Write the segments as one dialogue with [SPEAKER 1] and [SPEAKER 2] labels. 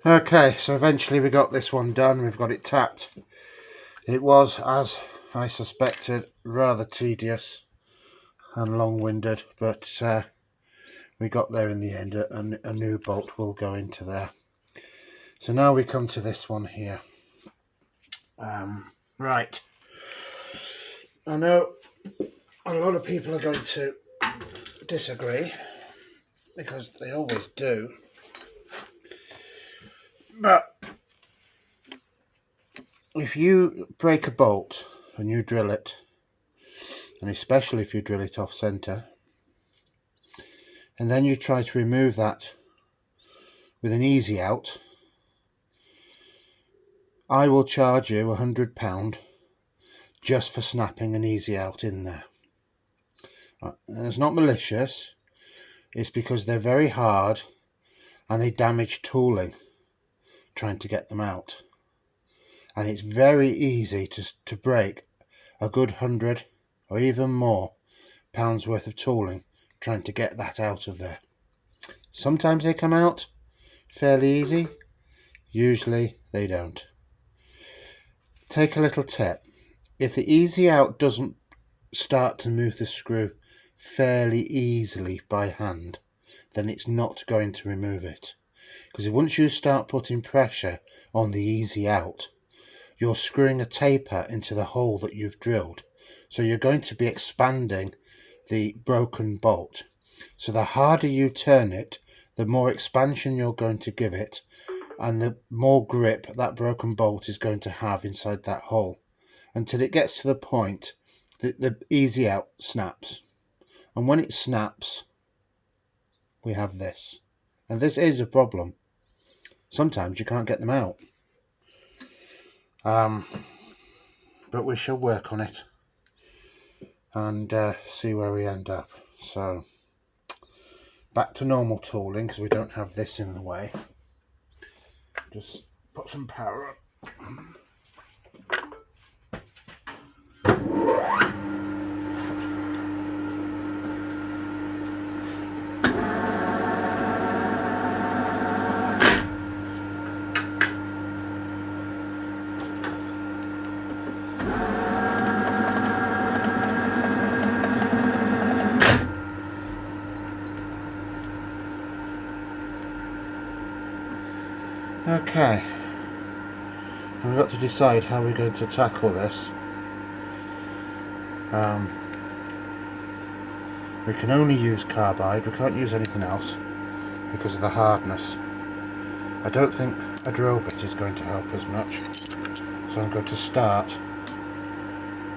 [SPEAKER 1] Okay, so eventually we got this one done. We've got it tapped. It was, as I suspected, rather tedious and long-winded, but we got there in the end. A new bolt will go into there. So now we come to this one here. Right. I know a lot of people are going to disagree, because they always do. But if you break a bolt and you drill it, and especially if you drill it off centre, and then you try to remove that with an EasyOut, I will charge you £100 just for snapping an EasyOut in there. And it's not malicious, it's because they're very hard and they damage tooling trying to get them out. And it's very easy to break a good 100 or even more pounds worth of tooling trying to get that out of there. Sometimes they come out fairly easy, usually they don't. Take a little tip. If the EasyOut doesn't start to move the screw fairly easily by hand, then it's not going to remove it. Because once you start putting pressure on the EasyOut, you're screwing a taper into the hole that you've drilled. So you're going to be expanding the broken bolt. So the harder you turn it, the more expansion you're going to give it, and the more grip that broken bolt is going to have inside that hole, until it gets to the point that the EasyOut snaps. And when it snaps, we have this. And this is a problem. Sometimes you can't get them out. But we shall work on it and see where we end up. So back to normal tooling, because we don't have this in the way. Just put some power on. Okay, we've got to decide how we're going to tackle this. We can only use carbide, we can't use anything else because of the hardness. I don't think a drill bit is going to help as much, so I'm going to start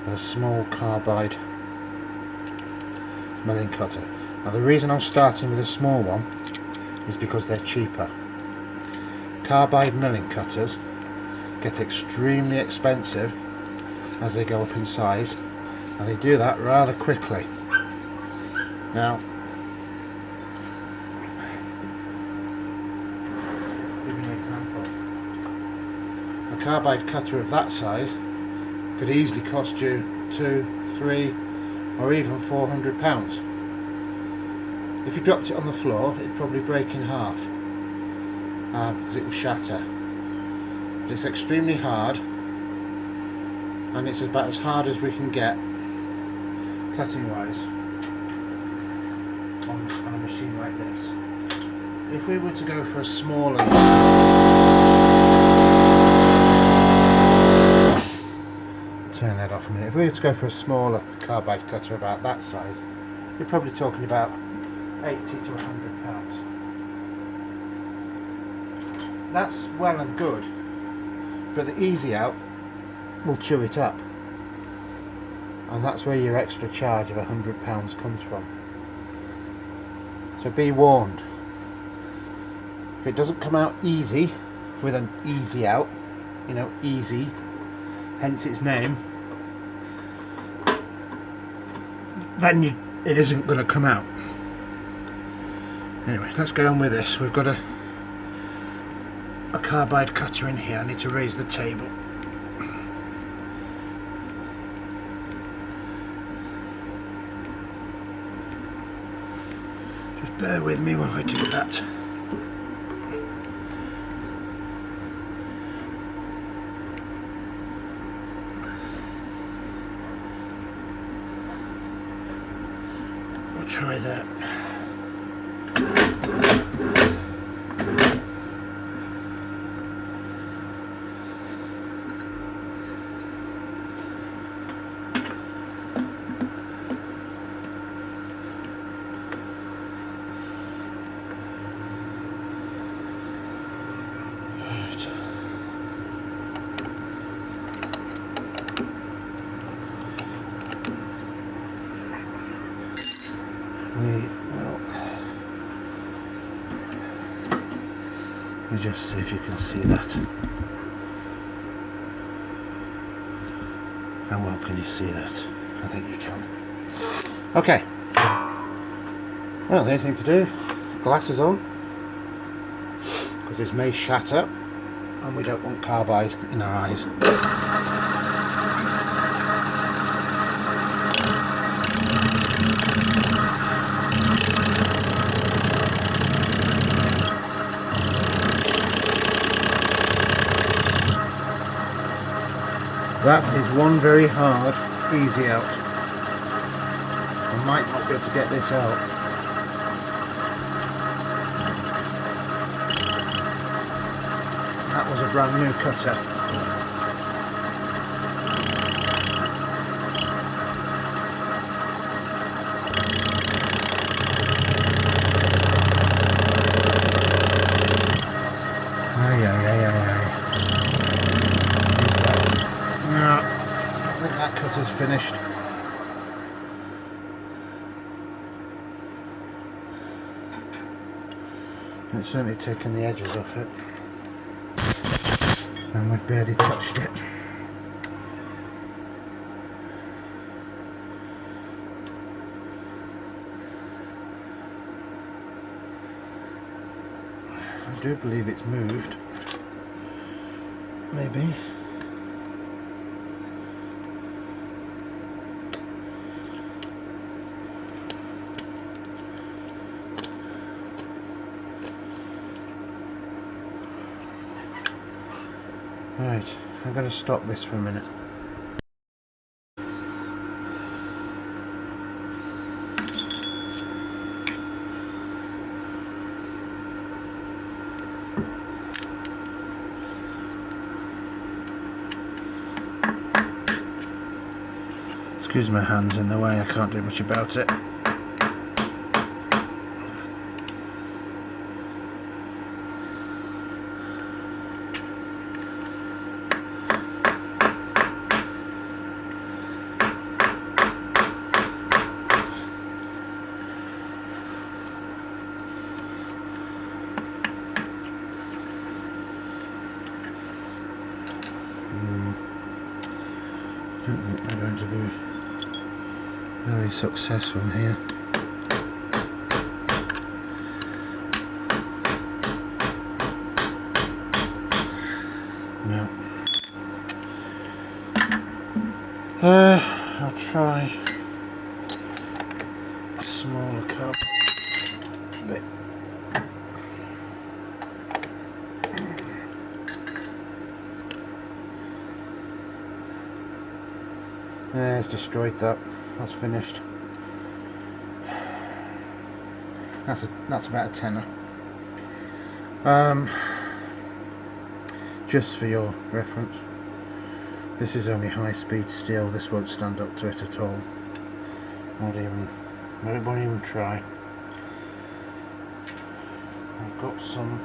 [SPEAKER 1] with a small carbide milling cutter. Now the reason I'm starting with a small one is because they're cheaper. Carbide milling cutters get extremely expensive as they go up in size, and they do that rather quickly. Now, give you an example. A carbide cutter of that size could easily cost you £200, £300 or even £400. If you dropped it on the floor, it'd probably break in half. Because it will shatter. But it's extremely hard, and it's about as hard as we can get cutting wise on a machine like this. If we were to go for a smaller, turn that off a minute. If we were to go for a smaller carbide cutter about that size, you're probably talking about £80 to £100. That's well and good, but the EasyOut will chew it up, and that's where your extra charge of £100 comes from. So be warned, if it doesn't come out easy with an EasyOut, you know, easy, hence its name, then it isn't going to come out. Anyway, let's get on with this. We've got a carbide cutter in here. I need to raise the table. Just bear with me while I do that. try that. Let me just see if you can see that. How well can you see that? I think you can. Okay. Well, the only thing to do, glasses on, because this may shatter and we don't want carbide in our eyes. That is one very hard easy out. I might not be able to get this out. That was a brand new cutter. I think that cutter's finished. It's certainly taken the edges off it, and we've barely touched it. I do believe it's moved. Maybe. Right, I'm going to stop this for a minute. Excuse my hands in the way, I can't do much about it. I don't think they're going to be very successful here. No. I'll try a smaller cup. Yeah, it's destroyed that. That's finished. That's about a tenner. Just for your reference, this is only high-speed steel. This won't stand up to it at all. Won't even try. I've got some.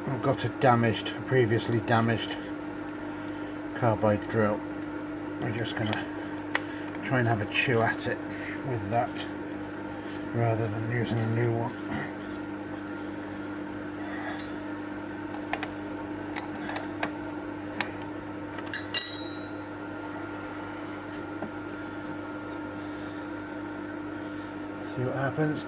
[SPEAKER 1] I've got a previously damaged carbide drill. We're just going to try and have a chew at it with that rather than using a new one. See what happens.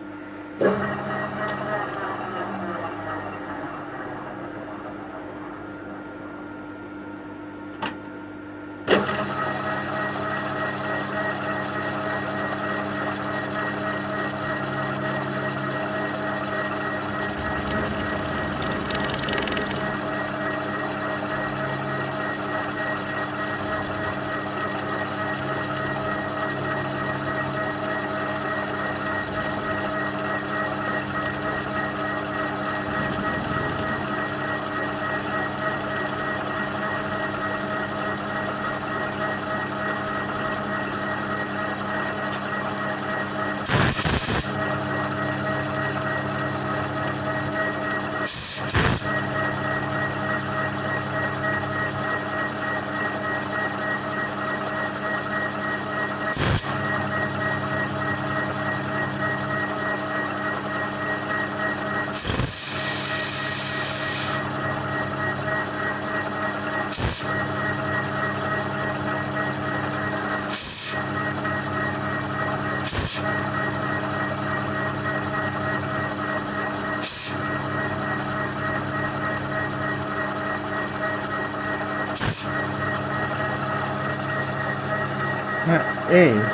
[SPEAKER 1] That is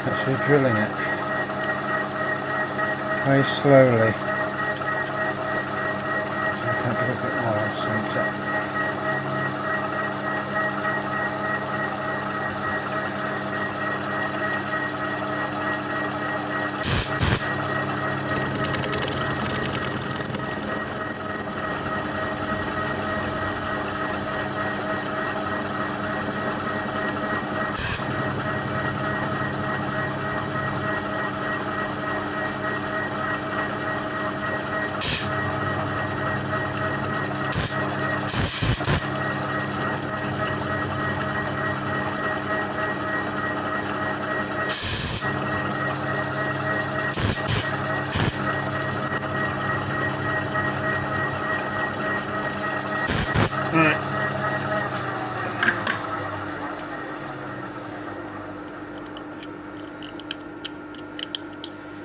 [SPEAKER 1] actually drilling it very slowly, so I can get a bit more of centre.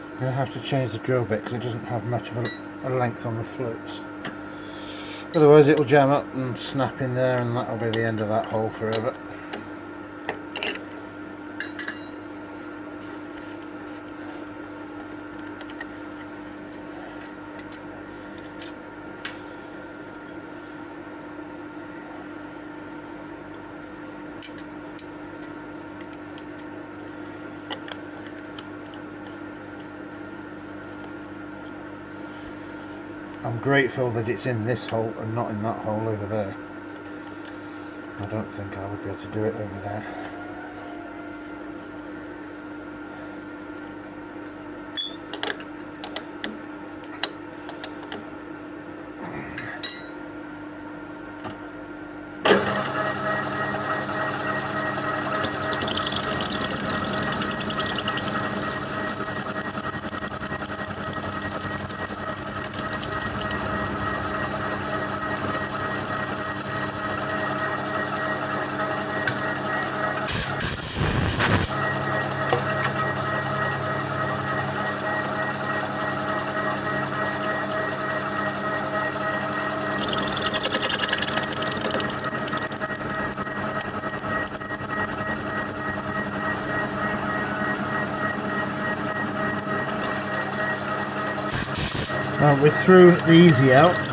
[SPEAKER 1] I'm going to have to change the drill bit because it doesn't have much of a length on the flutes. Otherwise it will jam up and snap in there, and that will be the end of that hole forever. I'm grateful that it's in this hole and not in that hole over there. I don't think I would be able to do it over there. We're through the EasyOut.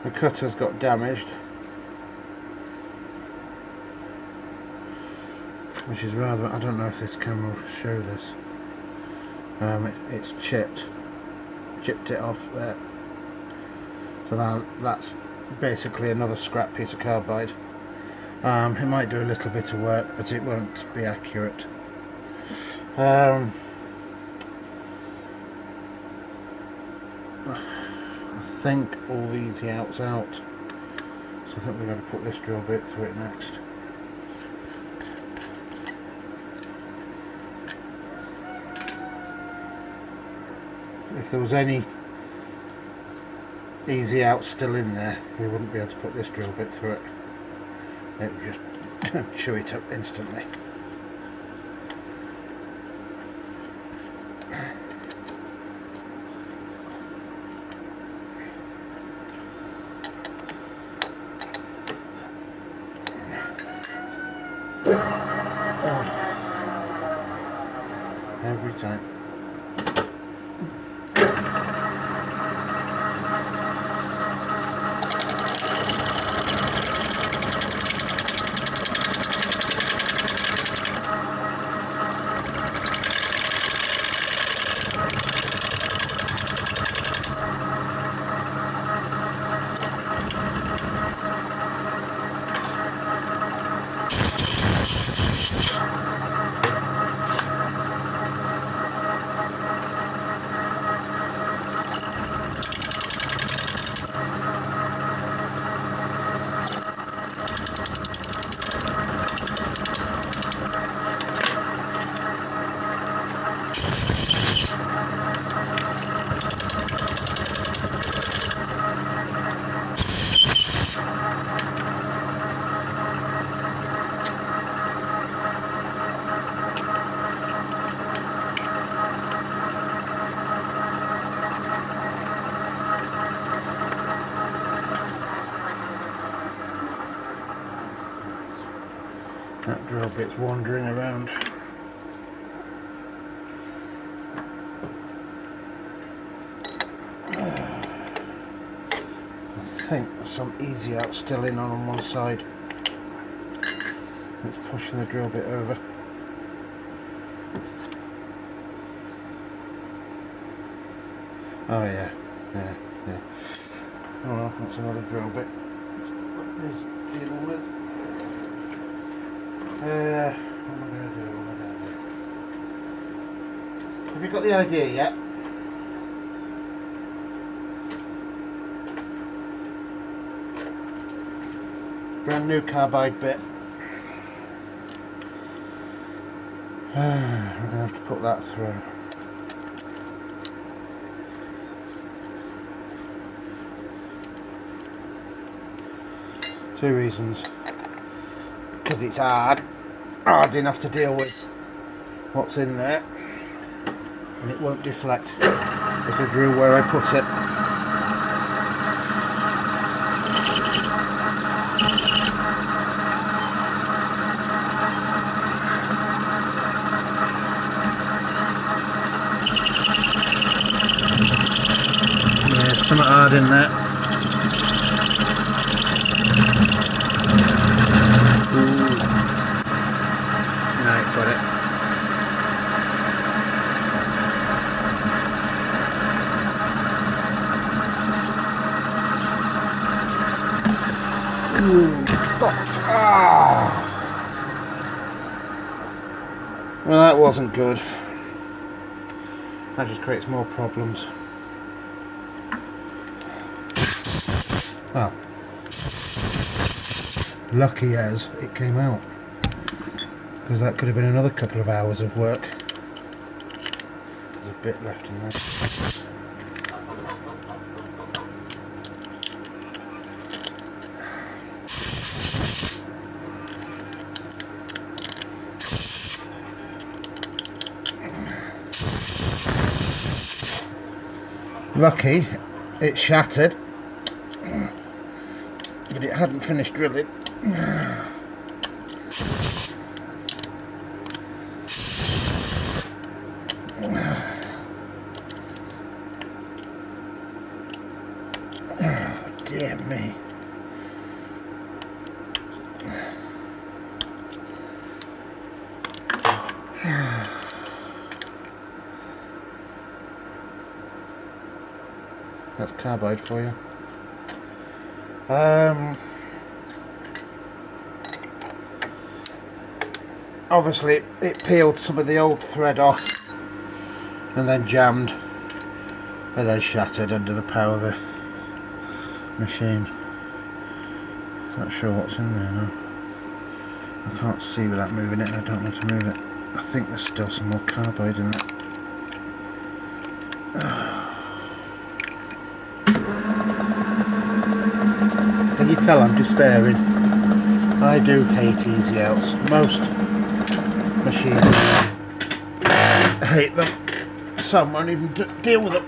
[SPEAKER 1] The cutter's got damaged, which is rather, I don't know if this camera will show this. It's chipped it off there. So now that's basically another scrap piece of carbide. It might do a little bit of work, but it won't be accurate. I think all the EasyOut's out, so I think we're going to put this drill bit through it next. If there was any EasyOut still in there, we wouldn't be able to put this drill bit through it. It would just chew it up instantly. Every time. That drill bit's wandering around. I think there's some EasyOut still in on one side. It's pushing the drill bit over. Oh yeah. Oh well, that's another drill bit. What dealing with? What am I going to do? Have you got the idea yet? Brand new carbide bit. We're going to have to put that through. Two reasons. Because it's hard enough to deal with what's in there, and it won't deflect if I drill where I put it. Yeah, there's something hard in there. Got it. Well, that wasn't good. That just creates more problems. Well, lucky as it came out, because that could have been another couple of hours of work. There's a bit left in there. Lucky it shattered, but it hadn't finished drilling. Dear me. That's carbide for you. Obviously it peeled some of the old thread off and then jammed and then shattered under the power of the machine. Not sure what's in there now. I can't see without moving it and I don't want to move it. I think there's still some more carbide in it. Can you tell I'm despairing? I do hate EasyOuts. Most machines hate them, so I won't even deal with them.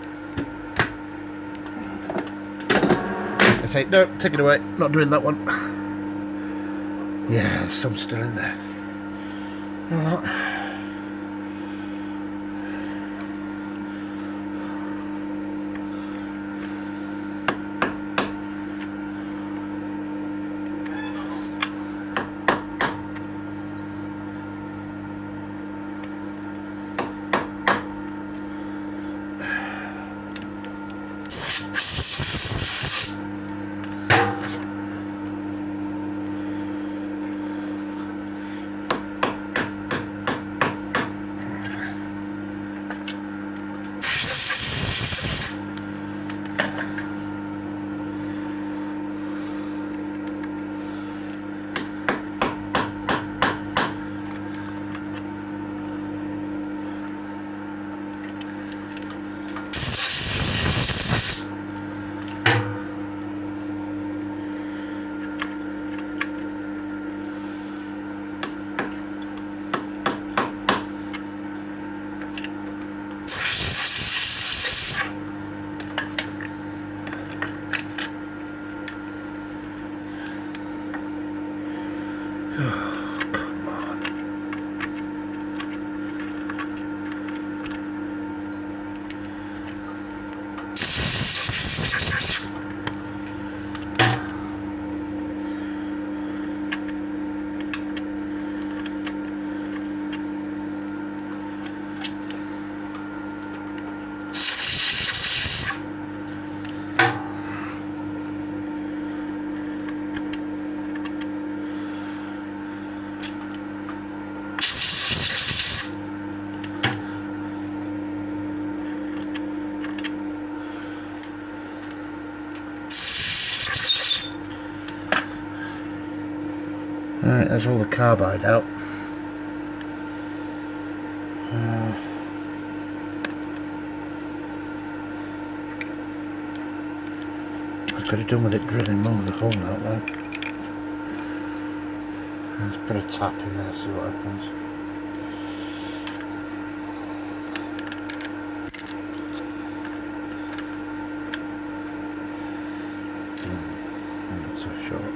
[SPEAKER 1] I say, no, take it away, not doing that one. Yeah, there's some still in there. Alright. Alright, there's all the carbide out. I could have done with it drilling more of the hole out there. Let's put a tap in there, see what happens. Not so short.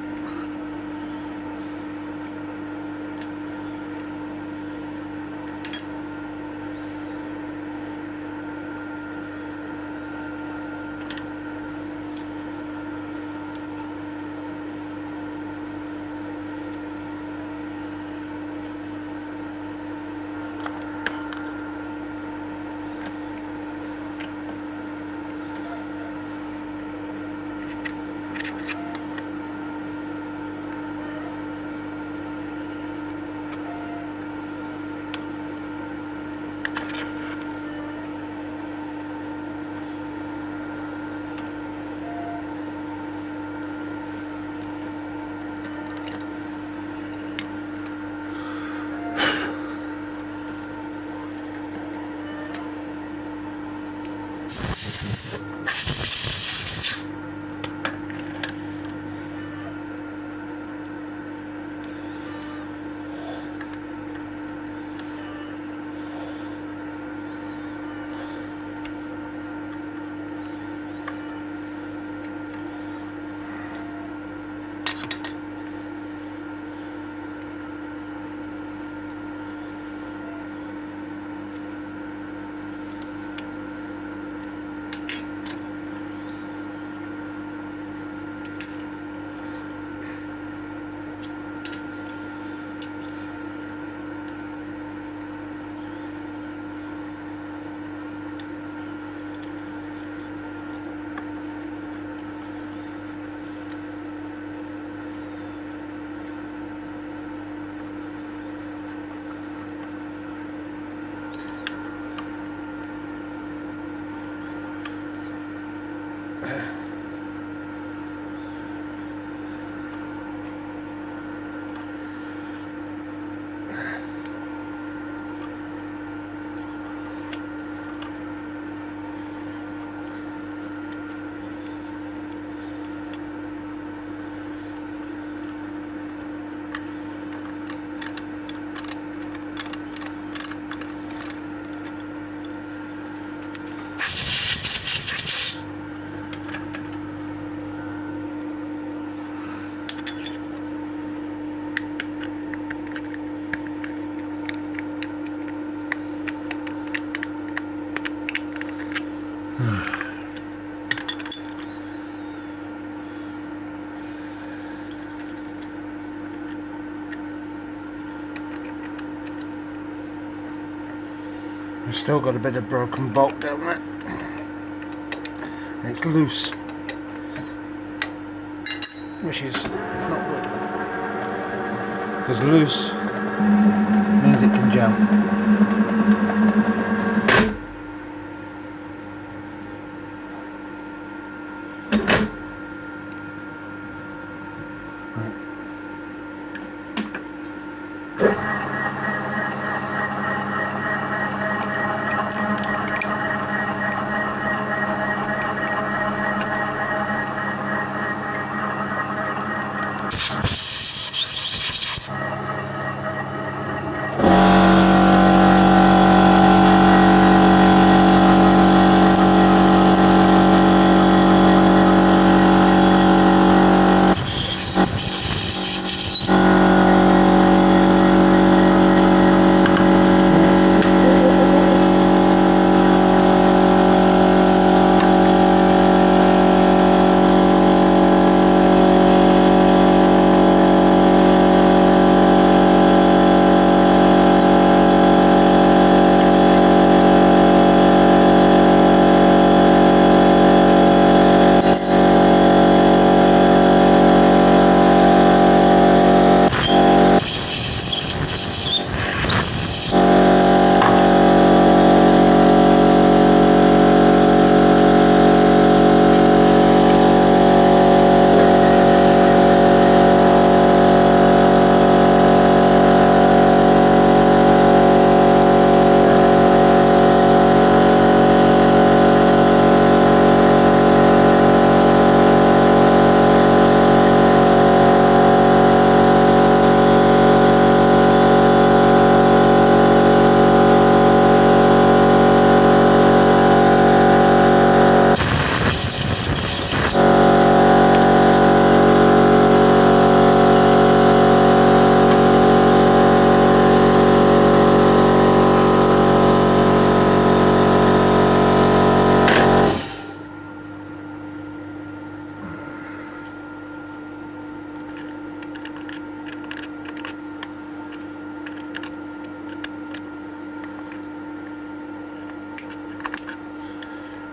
[SPEAKER 1] I've still got a bit of broken bolt down there. And it's loose, which is not good. Because loose means it can jump.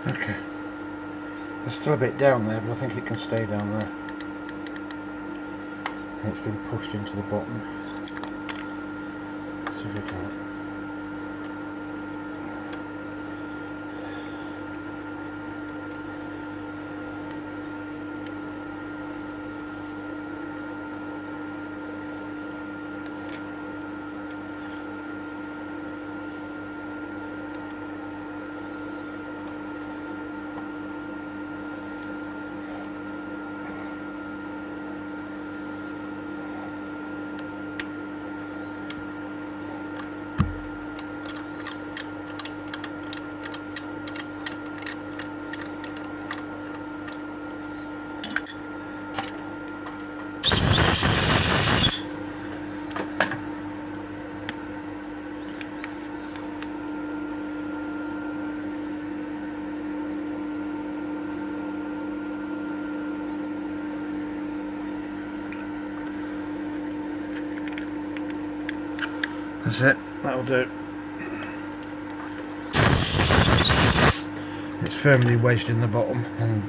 [SPEAKER 1] Okay, there's still a bit down there, but I think it can stay down there. It's been pushed into the bottom. Let's see if we can. That's it, that'll do. It's firmly wedged in the bottom and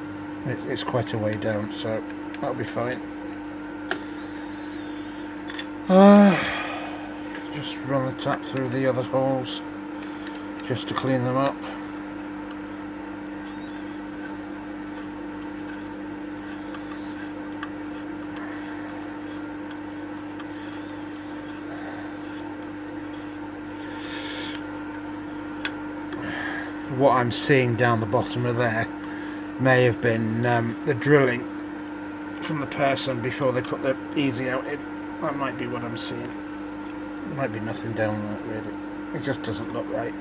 [SPEAKER 1] it's quite a way down, so that'll be fine. Just run the tap through the other holes just to clean them up. What I'm seeing down the bottom of there may have been the drilling from the person before they put the EasyOut in. That might be what I'm seeing. There might be nothing down there really. It just doesn't look right.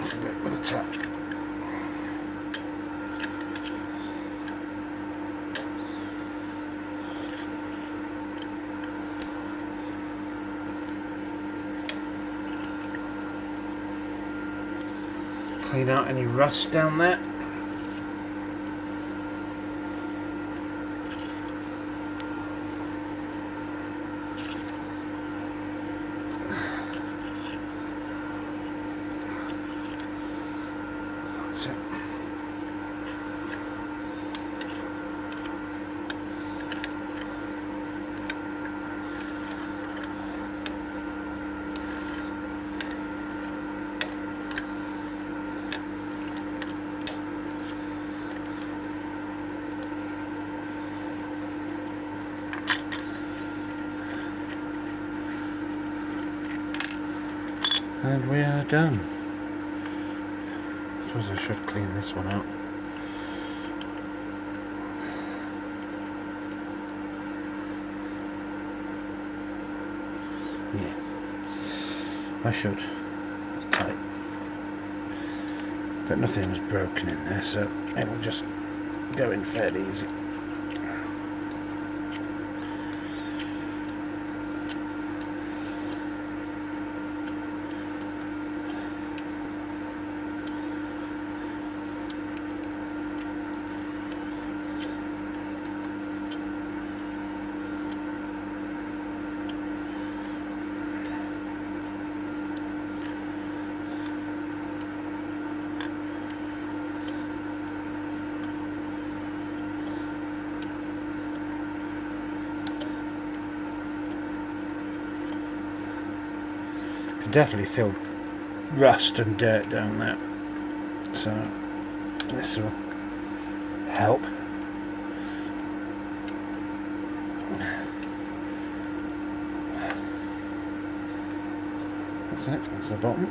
[SPEAKER 1] off a bit with a tap. Clean out any rust down there. That's it. And we are done. I suppose I should clean this one out. Yeah, I should. It's tight. But nothing was broken in there, so it will just go in fairly easy. Definitely feel rust and dirt down there, so this will help. That's it, that's the bottom.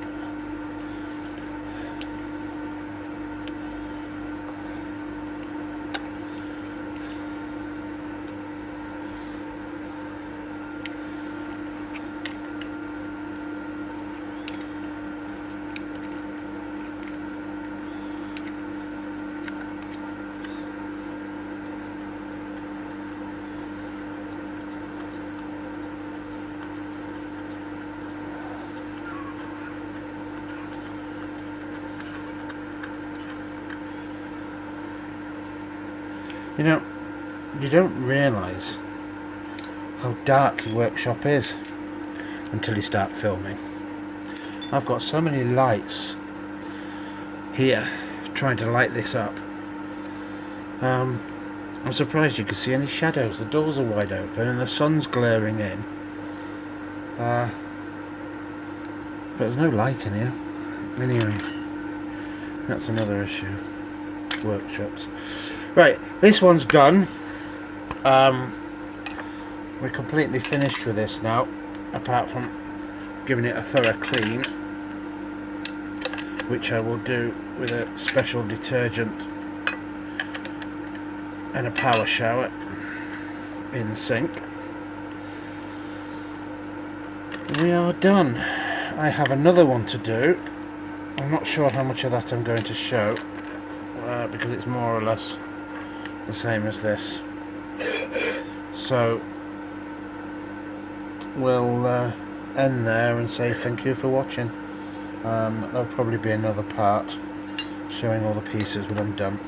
[SPEAKER 1] You know, you don't realise how dark the workshop is until you start filming. I've got so many lights here trying to light this up. I'm surprised you can see any shadows. The doors are wide open and the sun's glaring in. But there's no light in here. Anyway, that's another issue. Workshops. Right, this one's done. We're completely finished with this now, apart from giving it a thorough clean, which I will do with a special detergent and a power shower in the sink. We are done. I have another one to do. I'm not sure how much of that I'm going to show, because it's more or less the same as this. So we'll end there and say thank you for watching. There'll probably be another part showing all the pieces when I'm done.